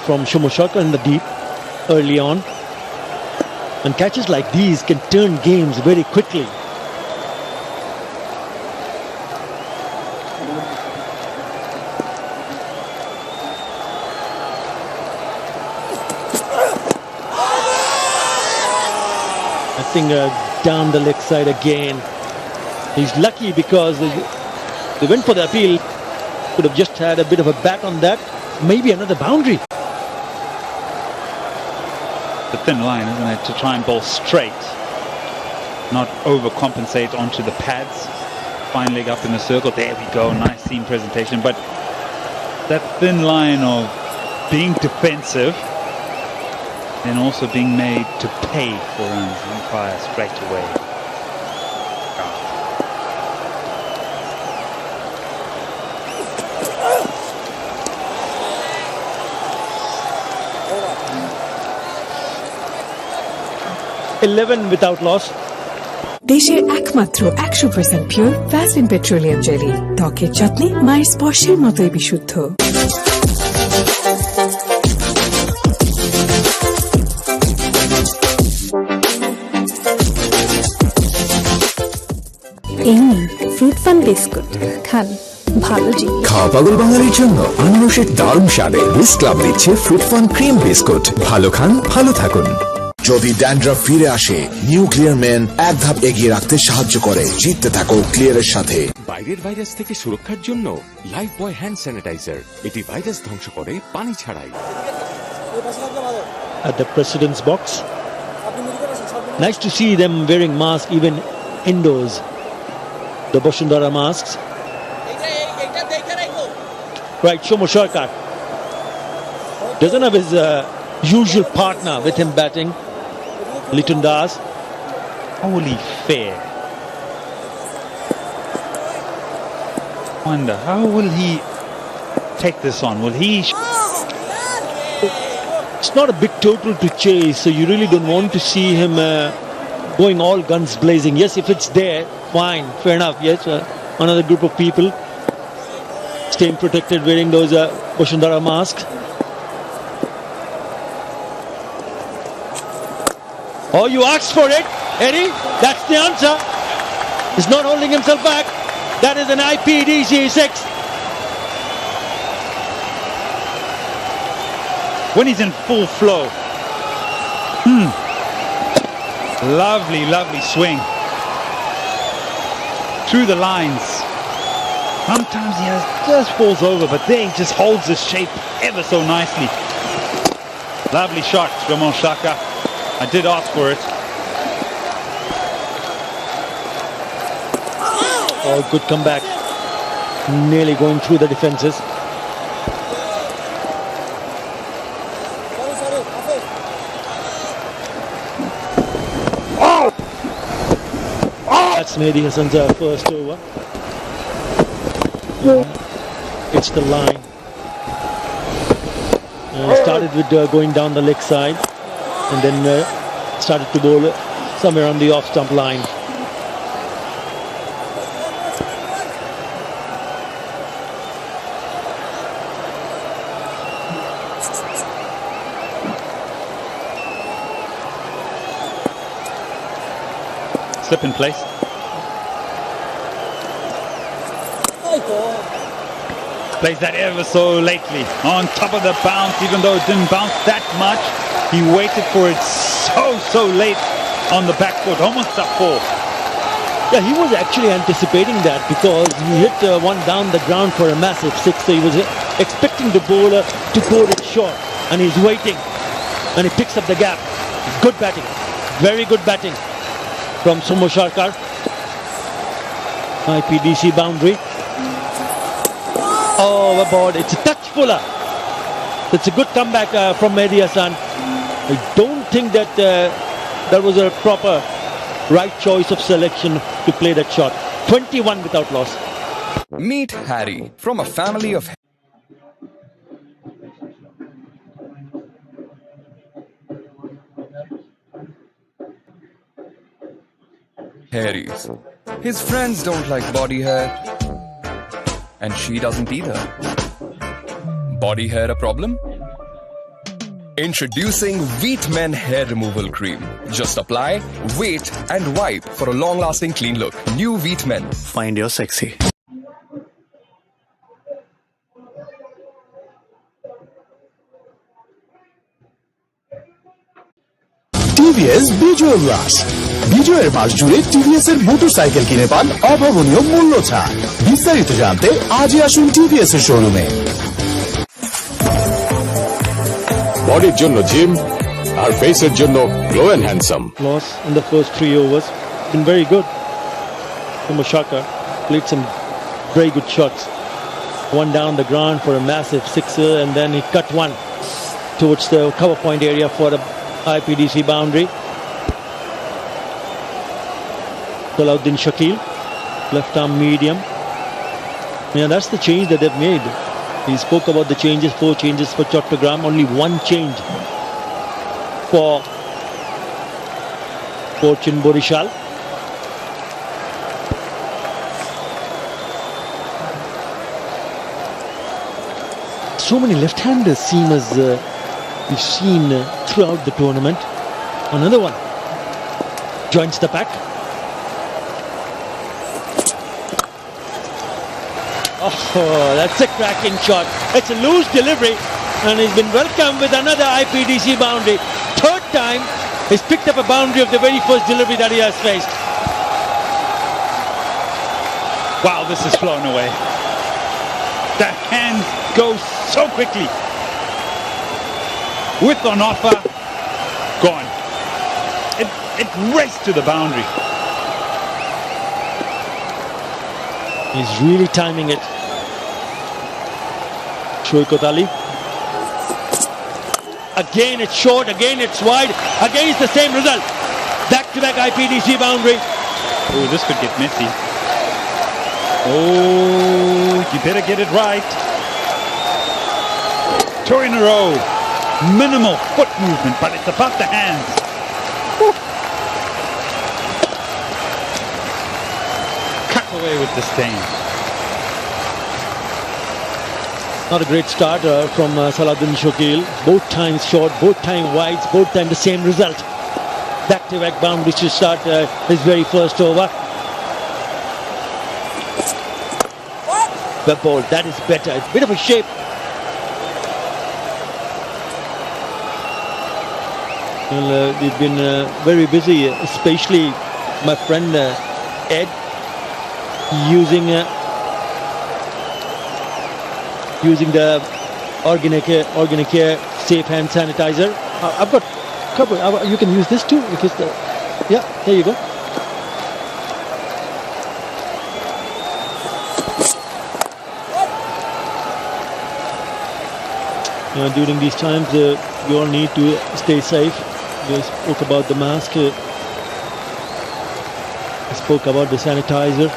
from Shumoshaka in the deep early on. And catches like these can turn games very quickly. I think down the leg side again. He's lucky because they went for the appeal. Could have just had a bit of a bat on that. Maybe another boundary. The thin line, isn't it, to try and bowl straight, not overcompensate onto the pads. Fine leg up in the circle. There we go. Nice seam presentation. But that thin line of being defensive and also being made to pay for runs and fire straight away. Oh. 11 without loss. দেশের একমাত্র 100% pure Vaseline petroleum jelly, ত্বকের যত্নে মায়ের স্পর্শের মতোই বিশুদ্ধ। এই fruit fun biscuit খান, ভালো জিনিস। খাওয়া পাগল বাঙালির জন্য আনারসের দারুণ স্বাদে বিস ক্লাব দিচ্ছে ফ্রুট ফান ক্রিম বিস্কুট। ভালো খান, ভালো থাকুন। যদি ড্যান্ড্রাফ ফিরে আসে, নিউ ক্লিয়ার ম্যান এক ধাপ এগিয়ে রাখতে সাহায্য করে। জিততে থাকো ক্লিয়ারের সাথে। বাইরের ভাইরাস থেকে সুরক্ষার জন্য লাইফ বয় হ্যান্ড স্যানিটাইজার, এটি ভাইরাস ধ্বংস করে পানি ছাড়াই। At the president's box, nice to see them wearing masks even indoors. The Bashundhara masks. Right, Shumoshaka doesn't have his usual partner with him batting. Litton Das. Holy fair. Wonder how will he take this on? Will he? It's not a big total to chase, so you really don't want to see him going all guns blazing. Yes, if it's there, fine, fair enough. Yes, another group of people staying protected, wearing those Bashundhara masks. Oh, you asked for it, Eddie. That's the answer. He's not holding himself back. That is an IPDC 6. When he's in full flow. Lovely, lovely swing. Through the lines. Sometimes he just falls over, but there he just holds his shape ever so nicely. Lovely shot, Ramon Shaka. I did ask for it. Oh, good comeback. Nearly going through the defences. That's Mehdi Hassan's first over. It's the line. Started with going down the leg side and then started to bowl somewhere on the off stump line. Slip in place. Plays that ever so lately. On top of the bounce, even though it didn't bounce that much. He waited for it so late on the back foot, almost up 4. Yeah, he was actually anticipating that because he hit one down the ground for a massive 6. So he was expecting the bowler to bowl it short. And he's waiting. And he picks up the gap. Good batting. Very good batting from Sumo Sharkar. IPDC boundary. Oh, aboard. It's a touch fuller. It's a good comeback from Mehdi Hassan. I don't think that that was a proper right choice of selection to play that shot. 21 without loss. Meet Harry from a family of Harrys. His friends don't like body hair, and she doesn't either. Body hair a problem? Introducing Wheat Men Hair Removal Cream. Just apply, wait, and wipe for a long-lasting clean look. New Wheat Men. Find your sexy. TVS বিজয় উল্লাস বিজয়ের মাস জুড়ে TVS এর motorcycle কিনে পান অভাবনীয় মূল্য ছাড়। বিস্তারিত জানতে আজই আসুন টিভিএস এর শোরুমে। বডির জন্য জিম আর ফেসের জন্য glow and handsome. Loss in the first 3 overs. Been very good. Shaka played some very good shots. One down the ground for a massive sixer, and then he cut one towards the cover point area for the IPDC boundary. Salahuddin Shakil, left arm medium. Yeah, that's the change that they've made. He spoke about the changes, 4 changes for Chattogram, only 1 change for Fortune Barishal. So many left-handers seamers we've seen throughout the tournament. Another one joins the pack. Oh, that's a cracking shot. It's a loose delivery, and he's been welcomed with another IPDC boundary. Third time he's picked up a boundary of the very first delivery that he has faced. Wow, this is flown away. The hands go so quickly. With on offer, gone. It raced to the boundary. He's really timing it. Shoaikot Ali. Again it's short, again it's wide, again it's the same result. Back-to-back IPDC boundary. Oh, this could get messy. Oh, you better get it right. 2 in a row. Minimal foot movement, but it's above the hands. Woo. Cut away with disdain. Not a great start from Salahuddin Shakil. Both times short, both times wide, both times the same result. Back-to-back boundaries to start his very first over. The ball, that is better. It's a bit of a shape. Well, we've been very busy, especially my friend Ed, using the Organicare Safe Hand Sanitizer. I've got a couple. You can use this too. Because yeah, there you go. During these times, we all need to stay safe. We spoke about the mask. I spoke about the sanitizer,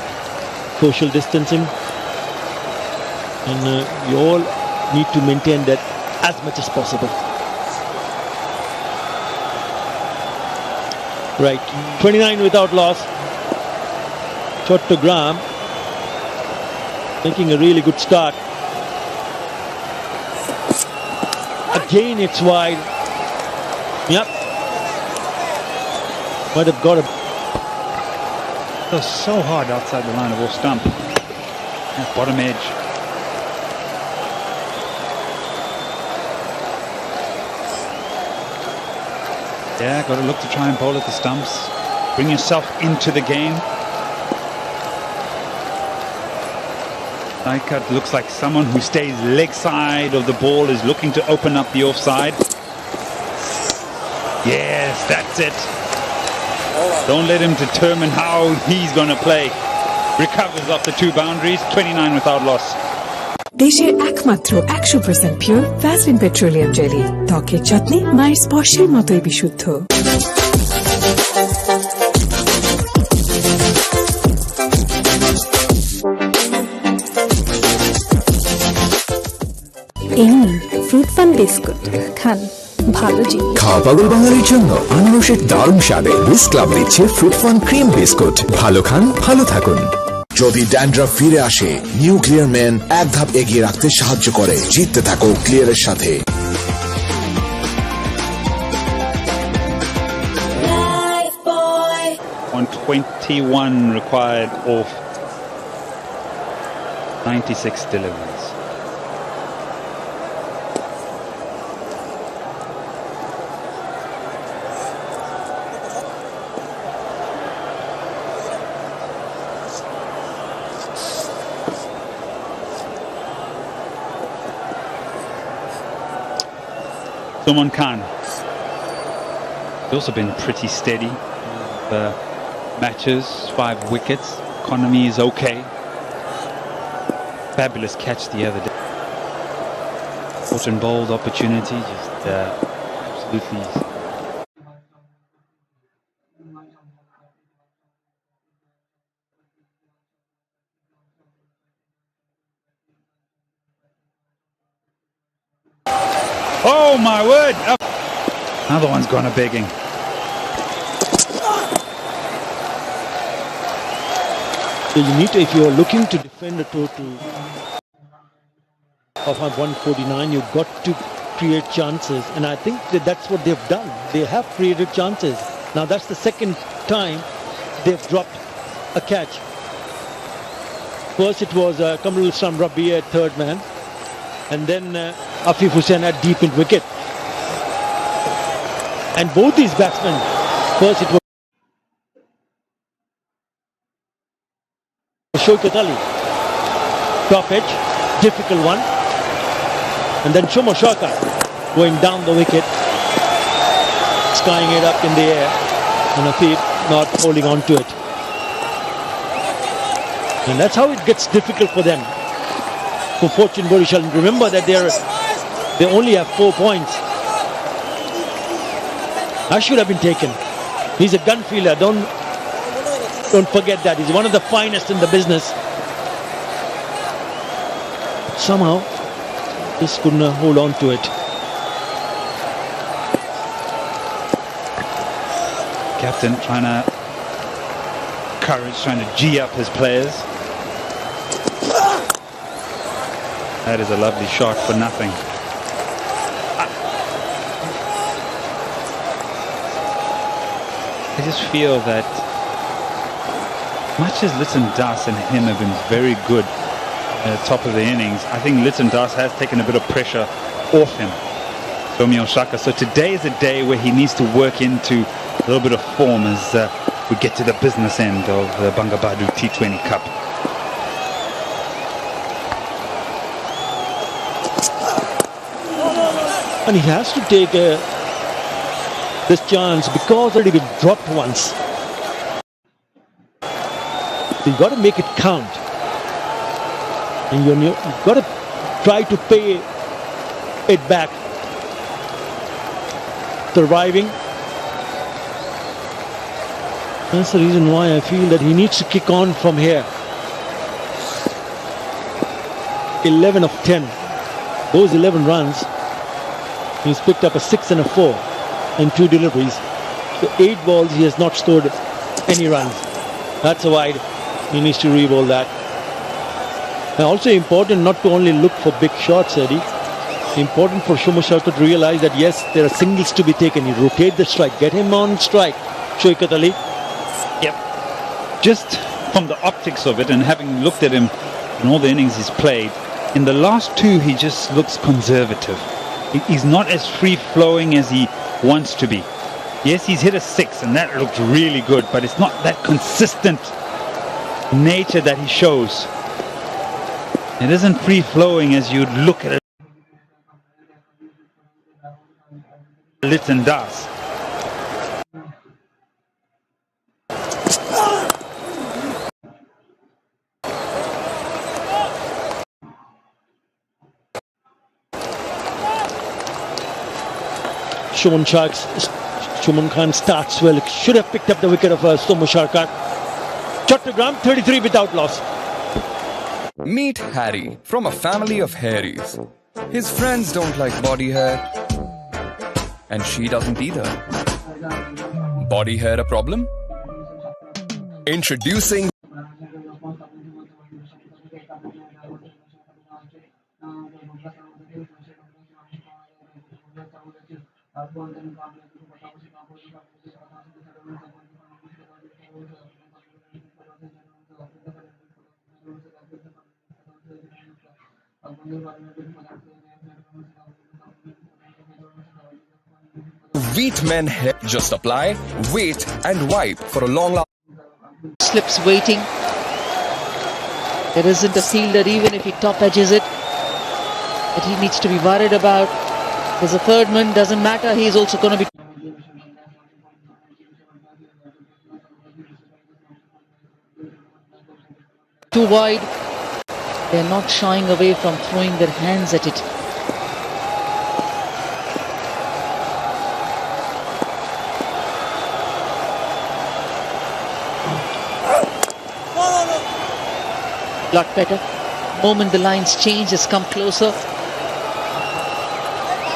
social distancing, and we all need to maintain that as much as possible. Right, 29 without loss. Chattogram making a really good start. Again it's wide. Yep. Might have got a... It was so hard outside the line of off stump. That bottom edge. Yeah, got to look to try and bowl at the stumps. Bring yourself into the game. Cut looks like someone who stays leg side of the ball, is looking to open up the offside. Yes, that's it. Don't let him determine how he's going to play. Recovers off the 2 boundaries, 29 without loss. দেশের একমাত্র 100% pure Vaseline petroleum jelly, ত্বকের যত্নে মায়ের স্পর্শের মতোই বিশুদ্ধ। এই নিন ফ্রুট ফান বিস্কুট, খান ভালো জিনিস। খাওয়া পাগল বাঙালির জন্য আনারসের দারুণ স্বাদে বিস ক্লাব দিচ্ছে ফ্রুট ফান ক্রিম বিস্কুট। ভালো খান, ভালো থাকুন। যদি ড্যান্ড্রাফ ফিরে আসে, নিউ ক্লিয়ার ম্যান এক ধাপ এগিয়ে রাখতে সাহায্য করে। জিততে থাকো ক্লিয়ারের সাথে। 21 required off 96 deliveries. Suman Khan. He's also been pretty steady. Matches, 5 wickets. Economy is okay. Fabulous catch the other day. Caught and bowled opportunity, just absolutely. Oh my word! Another one's gone a begging. So you need to, if you're looking to defend a total of 149, you've got to create chances, and I think that's what they've done. They have created chances. Now that's the second time they've dropped a catch. First it was Kamrul Islam Rabbi at third man, and then Afif Hussain at deep in wicket. And both these batsmen, first it was Shaukat Ali, top edge, difficult one, and then Shomo Shaka going down the wicket, skying it up in the air, and Afif not holding on to it. And that's how it gets difficult for them. For Fortune Barishal, remember that they only have 4 points. That should have been taken. He's a gun fielder. Don't forget that. He's one of the finest in the business. Somehow, just couldn't hold on to it. Captain trying to G up his players. That is a lovely shot for nothing. I just feel that much as Litton Das and him have been very good at the top of the innings, I think Litton Das has taken a bit of pressure off him, Tomio Shaka. So today is a day where he needs to work into a little bit of form as we get to the business end of the Bangabondhu T20 Cup. And he has to take this chance because already been dropped once. So you've got to make it count. And you've got to try to pay it back. Surviving. That's the reason why I feel that he needs to kick on from here. 11 of 10. Those 11 runs. He's picked up a 6 and a 4 and 2 deliveries. So 8 balls he has not scored any runs. That's a wide. He needs to re-bowl that. And also important not to only look for big shots, Eddie. Important for Shomo Shaukat to realize that yes, there are singles to be taken. You rotate the strike. Get him on strike. Shaukat Ali. Yep. Just from the optics of it and having looked at him in all the innings he's played, in the last 2 he just looks conservative. He's not as free-flowing as he wants to be. Yes, he's hit a 6 and that looked really good, but it's not that consistent nature that he shows. It isn't free-flowing as you'd look at it. Litton Das. Shuman Khan starts well. Should have picked up the wicket of Shomo Shaukat. Chattogram 33 without loss. Meet Harry from a family of hairies. His friends don't like body hair. And she doesn't either. Body hair a problem? Introducing Wheat men hair. Just apply, wait, and wipe for a long Slips waiting. There isn't a fielder, even if he top edges it, that he needs to be worried about. There's a third man, doesn't matter, he's also going to be too wide. They're not shying away from throwing their hands at it. Lot better. The moment the lines change, has come closer.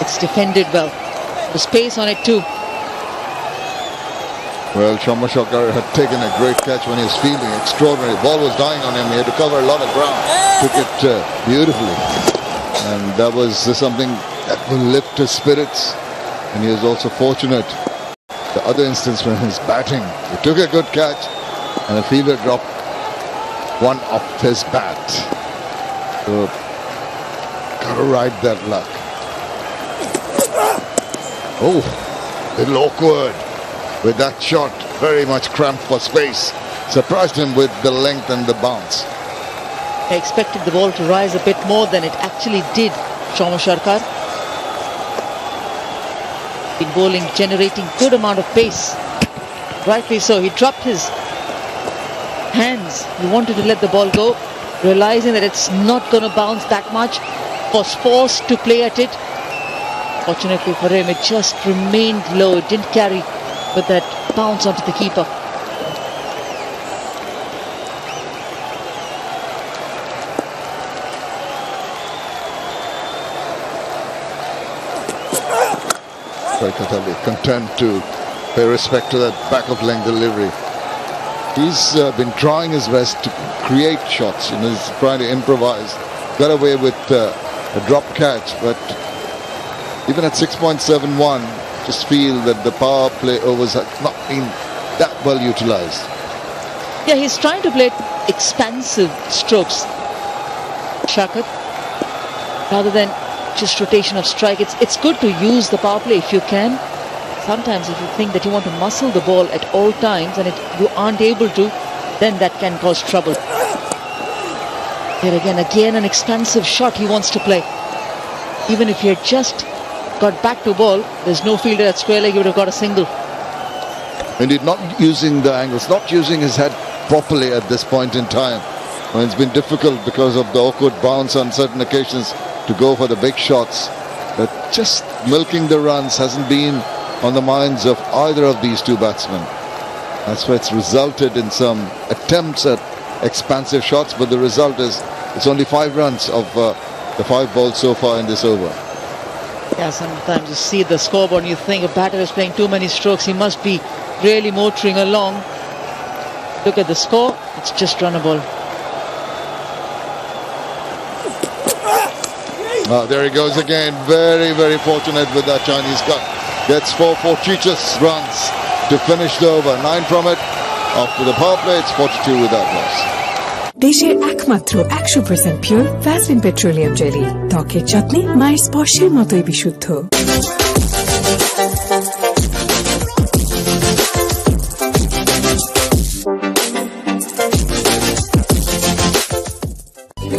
It's defended well. The space on it too. Well, Chattgram had taken a great catch when he was fielding. Extraordinary. Ball was dying on him. He had to cover a lot of ground. Took it beautifully. And that was something that will lift his spirits. And he was also fortunate. The other instance when he was batting, he took a good catch and the fielder dropped one off his bat. So, gotta ride that luck. Oh, little awkward with that shot. Very much cramped for space. Surprised him with the length and the bounce. I expected the ball to rise a bit more than it actually did. Chattgram been bowling, generating good amount of pace. Rightly so. He dropped his hands. He wanted to let the ball go, realizing that it's not going to bounce that much. Was forced to play at it. Fortunately for him, it just remained low. It didn't carry with that bounce onto the keeper. Content to pay respect to that back of length delivery. He's been trying his best to create shots. He's trying to improvise. Got away with a drop catch, but even at 6.71, just feel that the power play overs have not been that well utilized. Yeah, he's trying to play expansive strokes, Shakat, rather than just rotation of strike. It's good to use the power play if you can. Sometimes if you think that you want to muscle the ball at all times and you aren't able to, then that can cause trouble. Here again an expansive shot he wants to play. Even if he had just got back to ball, there's no fielder at square leg, he would have got a single. Indeed, not using the angles, not using his head properly at this point in time. When it's been difficult because of the awkward bounce on certain occasions to go for the big shots. But just milking the runs hasn't been on the minds of either of these two batsmen. That's why it's resulted in some attempts at expansive shots, but the result is it's only 5 runs of the 5 balls so far in this over. Yeah, sometimes you see the scoreboard and you think a batter is playing too many strokes, he must be really motoring along. Look at the score, it's just runnable. There he goes again. Very, very fortunate with that Chinese cut. Gets 4 fortuitous runs to finish the over. 9 from it. After the power play, it's 42 without loss. দেশের একমাত্র 100% pure Vaseline petroleum jelly, ত্বকের যত্নে মায়ের স্পর্শের মতোই বিশুদ্ধ।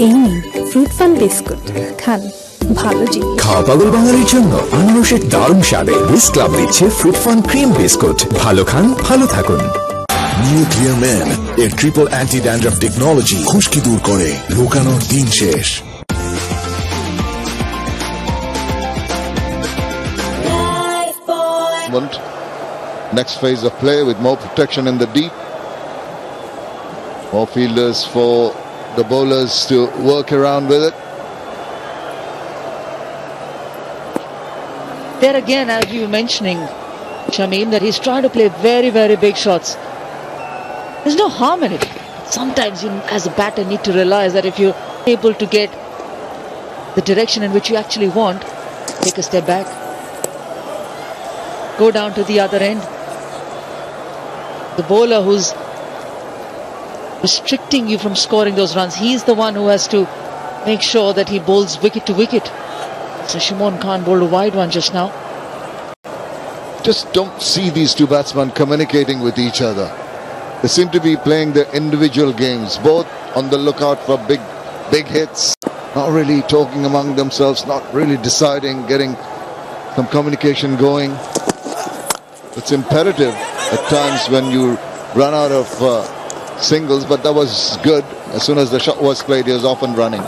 এই নিন ফ্রুট ফান বিস্কুট, খান, ভালো জিনিস। খাওয়া পাগল বাঙালির জন্য আনারসের দারুণ স্বাদে হুইস ক্লাব দিচ্ছে ফ্রুট ফান ক্রিম বিস্কুট। ভালো খান, ভালো থাকুন। নিউ ক্লিয়ার ম্যান এর ট্রিপল অ্যান্টি ড্যান্ড্রাফ টেকনোলজি খুশকি দূর করে, লুকানোর দিন শেষ। Next phase of play with more protection in the deep. More fielders for the bowlers to work around with it. There again, as you were mentioning, Shamim, that he's trying to play very, very big shots. There's no harm in it. Sometimes you, as a batter, need to realize that if you're able to get the direction in which you actually want, take a step back, go down to the other end. The bowler who's restricting you from scoring those runs, he's the one who has to make sure that he bowls wicket to wicket. So Shimon Khan bowled a wide one just now. Just don't see these two batsmen communicating with each other. They seem to be playing their individual games, both on the lookout for big hits, not really talking among themselves, not really deciding, getting some communication going. It's imperative at times when you run out of singles, but that was good. As soon as the shot was played, he was off and running.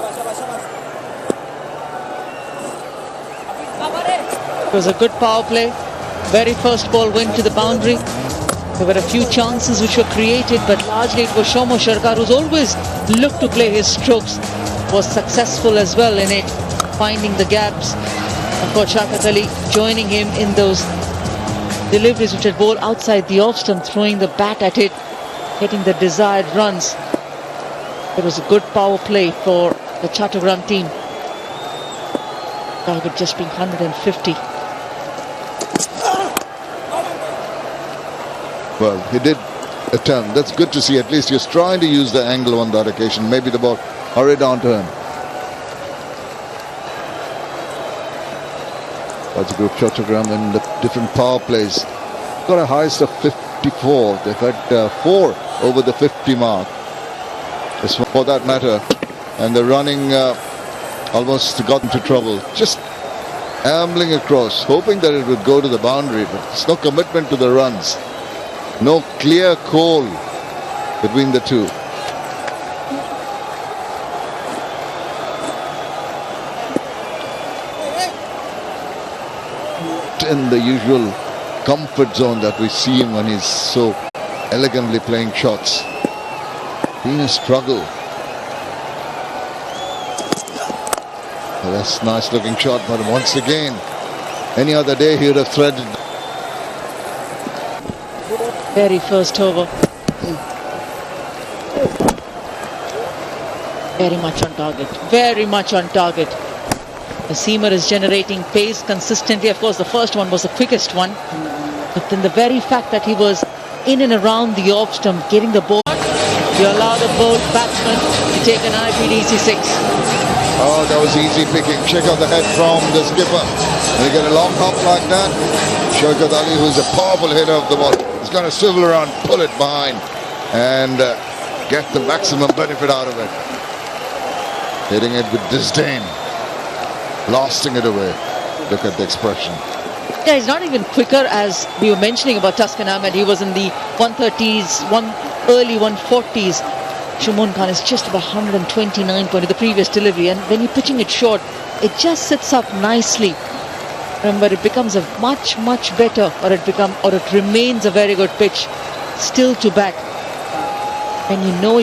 It was a good power play. Very first ball went to the boundary. There were a few chances which were created, but largely it was Shomo Sharkar, who's always looked to play his strokes, was successful as well in it, finding the gaps. Of course, Shaukat Ali joining him in those deliveries which had ball outside the off stump, throwing the bat at it, getting the desired runs. It was a good power play for the Chattogram team. Target just being 150. Well, he did attempt. That's good to see. At least he was trying to use the angle on that occasion. Maybe the ball hurried onto him. That's a group Chattogram in the different power plays. Got a highest of 54. They've had 4 over the 50 mark. Just for that matter. And the running almost got into trouble. Just ambling across, hoping that it would go to the boundary, but there's no commitment to the runs. No clear call between the two. In the usual comfort zone that we see him when he's so elegantly playing shots. Been a struggle. Well, that's a nice looking shot, but once again, any other day he would have threaded. Very first over. Very much on target. Very much on target. The seamer is generating pace consistently. Of course, the first one was the quickest one. But then the very fact that he was in and around the off stump, getting the ball, you allow the bold batsman to take an IPDC 6. Oh, that was easy picking. Shake out the head from the skipper. When you get a long hop like that, Shaukat Ali, who's a powerful hitter of the ball, is going to swivel around, pull it behind, and get the maximum benefit out of it. Hitting it with disdain. Blasting it away. Look at the expression. Yeah, he's not even quicker, as we were mentioning about Tuscan Ahmed. He was in the 130s, early 140s. Shimon Khan is just about 129.20, the previous delivery. And when you're pitching it short, it just sits up nicely. Remember, it becomes a much better, or it remains a very good pitch still to bat. And you know